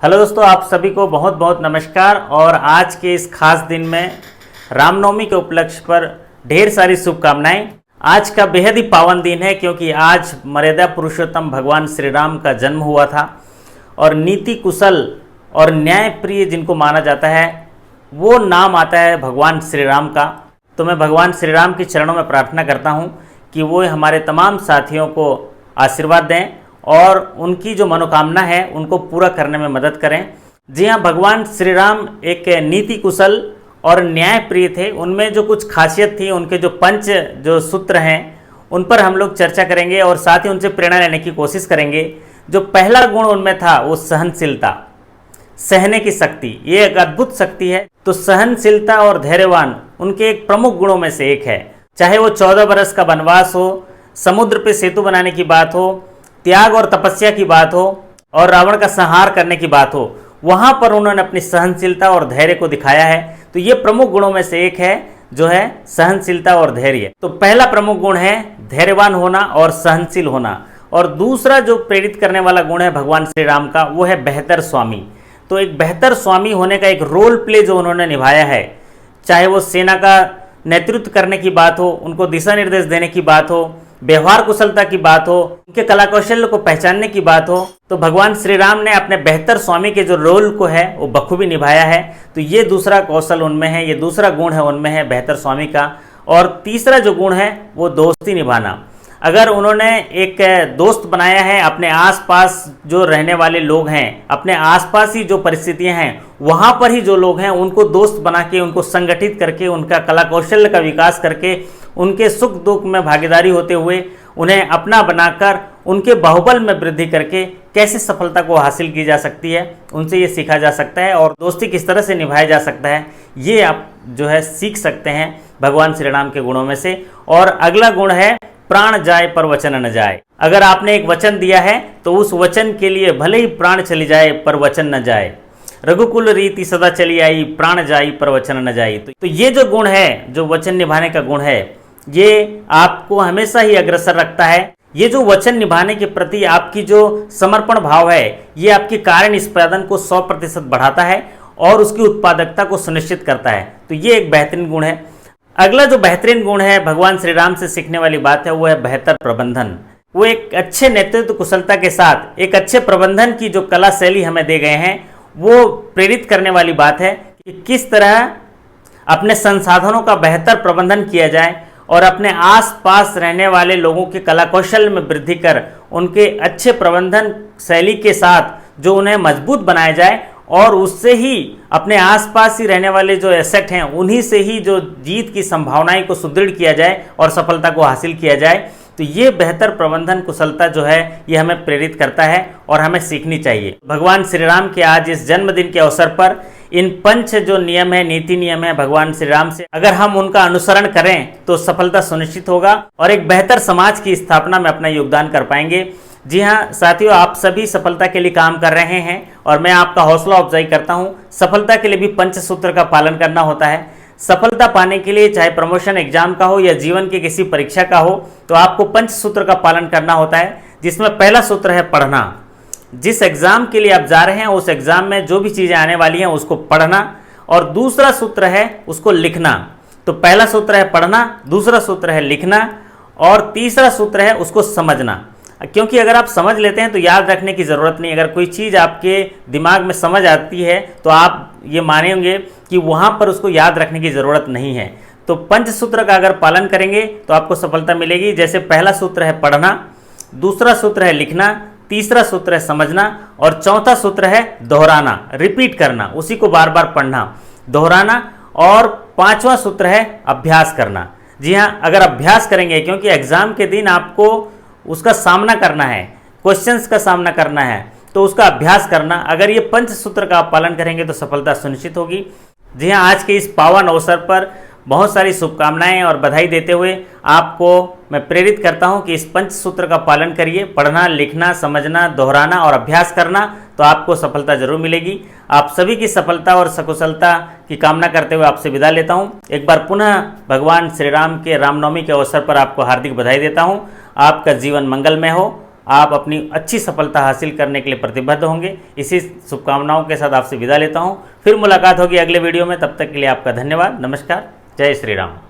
Hello दोस्तों, आप सभी को बहुत बहुत नमस्कार। और आज के इस खास दिन में रामनवमी के उपलक्ष्य पर ढेर सारी शुभकामनाएं। आज का बेहद ही पावन दिन है क्योंकि आज मर्यादा पुरुषोत्तम भगवान श्री राम का जन्म हुआ था और नीति कुशल और न्याय प्रिय जिनको माना जाता है वो नाम आता है भगवान श्री राम का। तो मैं भगवान श्री राम के चरणों में प्रार्थना करता हूँ कि वो हमारे तमाम साथियों को आशीर्वाद दें और उनकी जो मनोकामना है उनको पूरा करने में मदद करें। जी हाँ, भगवान श्री राम एक नीति कुशल और न्याय प्रिय थे। उनमें जो कुछ खासियत थी, उनके जो पंच जो सूत्र हैं उन पर हम लोग चर्चा करेंगे और साथ ही उनसे प्रेरणा लेने की कोशिश करेंगे। जो पहला गुण उनमें था वो सहनशीलता, सहने की शक्ति, ये एक अद्भुत शक्ति है। तो सहनशीलता और धैर्यवान उनके एक प्रमुख गुणों में से एक है। चाहे वो 14 बरस का वनवास हो, समुद्र पे सेतु बनाने की बात हो, त्याग और तपस्या की बात हो और रावण का संहार करने की बात हो, वहां पर उन्होंने अपनी सहनशीलता और धैर्य को दिखाया है। तो ये प्रमुख गुणों में से एक है जो है सहनशीलता और धैर्य। तो पहला प्रमुख गुण है धैर्यवान होना और सहनशील होना। और दूसरा जो प्रेरित करने वाला गुण है भगवान श्री राम का वो है बेहतर स्वामी। तो एक बेहतर स्वामी होने का एक रोल प्ले जो उन्होंने निभाया है, चाहे वो सेना का नेतृत्व करने की बात हो, उनको दिशा निर्देश देने की बात हो, व्यवहार कुशलता की बात हो, उनके कला कौशल को पहचानने की बात हो, तो भगवान श्री राम ने अपने बेहतर स्वामी के जो रोल को है वो बखूबी निभाया है। तो ये दूसरा कौशल उनमें है, ये दूसरा गुण है उनमें है बेहतर स्वामी का। और तीसरा जो गुण है वो दोस्ती निभाना। अगर उन्होंने एक दोस्त बनाया है, अपने आसपास जो रहने वाले लोग हैं, अपने आसपास ही जो परिस्थितियां हैं वहां पर ही जो लोग हैं उनको दोस्त बना के, उनको संगठित करके, उनका कला कौशल का विकास करके, उनके सुख दुख में भागीदारी होते हुए उन्हें अपना बनाकर उनके बाहुबल में वृद्धि करके कैसे सफलता को हासिल की जा सकती है, उनसे ये सीखा जा सकता है। और दोस्ती किस तरह से निभाया जा सकता है ये आप जो है सीख सकते हैं भगवान श्री राम के गुणों में से। और अगला गुण है प्राण जाए पर वचन न जाए। अगर आपने एक वचन दिया है तो उस वचन के लिए भले ही प्राण चली जाए पर वचन न जाए। रघुकुल रीति सदा चली आई, प्राण जाई पर वचन न जाई। तो ये जो गुण है, जो वचन निभाने का गुण है, ये आपको हमेशा ही अग्रसर रखता है। ये जो वचन निभाने के प्रति आपकी जो समर्पण भाव है ये आपके कार्य निष्पादन को 100% बढ़ाता है और उसकी उत्पादकता को सुनिश्चित करता है। तो ये एक बेहतरीन गुण है। अगला जो बेहतरीन गुण है भगवान श्री राम से सीखने वाली बात है वो है बेहतर प्रबंधन। वो एक अच्छे नेतृत्व कुशलता के साथ एक अच्छे प्रबंधन की जो कला शैली हमें दे गए हैं वो प्रेरित करने वाली बात है कि किस तरह अपने संसाधनों का बेहतर प्रबंधन किया जाए और अपने आसपास रहने वाले लोगों के कला कौशल में वृद्धि कर उनके अच्छे प्रबंधन शैली के साथ जो उन्हें मजबूत बनाया जाए और उससे ही अपने आसपास ही रहने वाले जो एसेट हैं उन्हीं से ही जो जीत की संभावनाएं को सुदृढ़ किया जाए और सफलता को हासिल किया जाए। तो ये बेहतर प्रबंधन कुशलता जो है ये हमें प्रेरित करता है और हमें सीखनी चाहिए। भगवान श्री राम के आज इस जन्मदिन के अवसर पर इन पंच जो नियम है, नीति नियम है भगवान श्री राम से, अगर हम उनका अनुसरण करें तो सफलता सुनिश्चित होगा और एक बेहतर समाज की स्थापना में अपना योगदान कर पाएंगे। जी हाँ साथियों, आप सभी सफलता के लिए काम कर रहे हैं और मैं आपका हौसला अफजाई करता हूँ। सफलता के लिए भी पंच सूत्र का पालन करना होता है। सफलता पाने के लिए चाहे प्रमोशन एग्जाम का हो या जीवन की किसी परीक्षा का हो तो आपको पंच सूत्र का पालन करना होता है, जिसमें पहला सूत्र है पढ़ना। जिस एग्जाम के लिए आप जा रहे हैं उस एग्जाम में जो भी चीज़ें आने वाली हैं उसको पढ़ना। और दूसरा सूत्र है उसको लिखना। तो पहला सूत्र है पढ़ना, दूसरा सूत्र है लिखना और तीसरा सूत्र है उसको समझना। क्योंकि अगर आप समझ लेते हैं तो याद रखने की ज़रूरत नहीं। अगर कोई चीज़ आपके दिमाग में समझ आती है तो आप ये मानेंगे कि वहाँ पर उसको याद रखने की ज़रूरत नहीं है। तो पंच सूत्र का अगर पालन करेंगे तो आपको सफलता मिलेगी। जैसे पहला सूत्र है पढ़ना, दूसरा सूत्र है लिखना, तीसरा सूत्र है समझना और चौथा सूत्र है दोहराना, रिपीट करना, उसी को बार बार पढ़ना, दोहराना। और पांचवा सूत्र है अभ्यास करना। जी हाँ, अगर अभ्यास करेंगे, क्योंकि एग्ज़ाम के दिन आपको उसका सामना करना है, क्वेश्चंस का सामना करना है, तो उसका अभ्यास करना, अगर ये पंच सूत्र का आप पालन करेंगे तो सफलता सुनिश्चित होगी। जी हाँ, आज के इस पावन अवसर पर बहुत सारी शुभकामनाएं और बधाई देते हुए आपको मैं प्रेरित करता हूं कि इस पंच सूत्र का पालन करिए। पढ़ना, लिखना, समझना, दोहराना और अभ्यास करना, तो आपको सफलता जरूर मिलेगी। आप सभी की सफलता और सकुशलता की कामना करते हुए आपसे विदा लेता हूं। एक बार पुनः भगवान श्री राम के रामनवमी के अवसर पर आपको हार्दिक बधाई देता हूं। आपका जीवन मंगलमय हो, आप अपनी अच्छी सफलता हासिल करने के लिए प्रतिबद्ध होंगे। इसी शुभकामनाओं के साथ आपसे विदा लेता हूं। फिर मुलाकात होगी अगले वीडियो में, तब तक के लिए आपका धन्यवाद। नमस्कार। जय श्री राम।